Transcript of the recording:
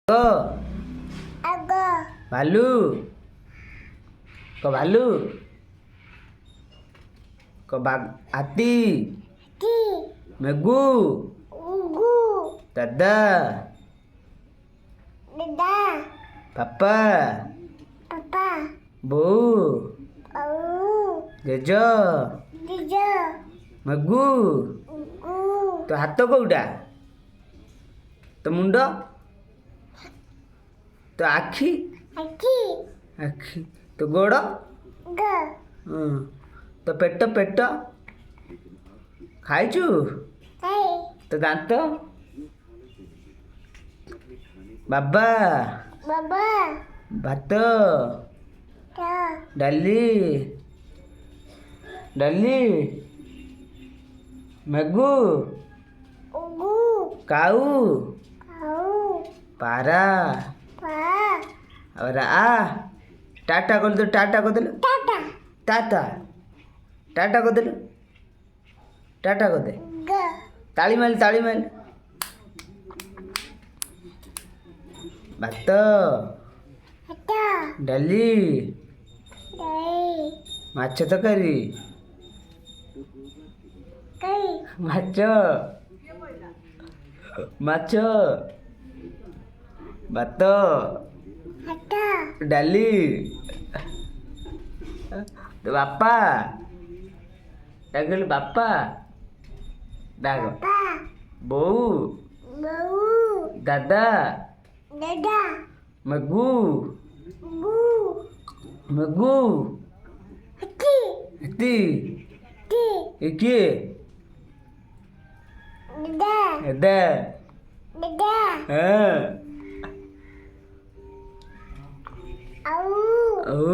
क अग भालू क भालू क बाघ हाथी टी मेघू उगु दादा ददा पापा पापा बोऊ औ जेज दिज मेघू उगु तो हाथ कोउटा तो मुंड तो आखि अकी आखि तो गोड़ ग तो पेट खाइचु आई तो दांत बाबा बाबा भात ता डाली डाली मेघू उगु काऊ औ पारा पा और आ टाटा कर दे टाटा कर दे टाटा टाटा टाटा कर दे टाटा कर दे ग ताली मार भात हटा डाली दई माछ तरकारी कई माछ माछ भात हटा डाली तो बापा डाक बापा डाक पा बोऊ बऊ दादा ददा मगू गु मगू हटी हती टी एके ददा एदा ददा हाँ औ ओ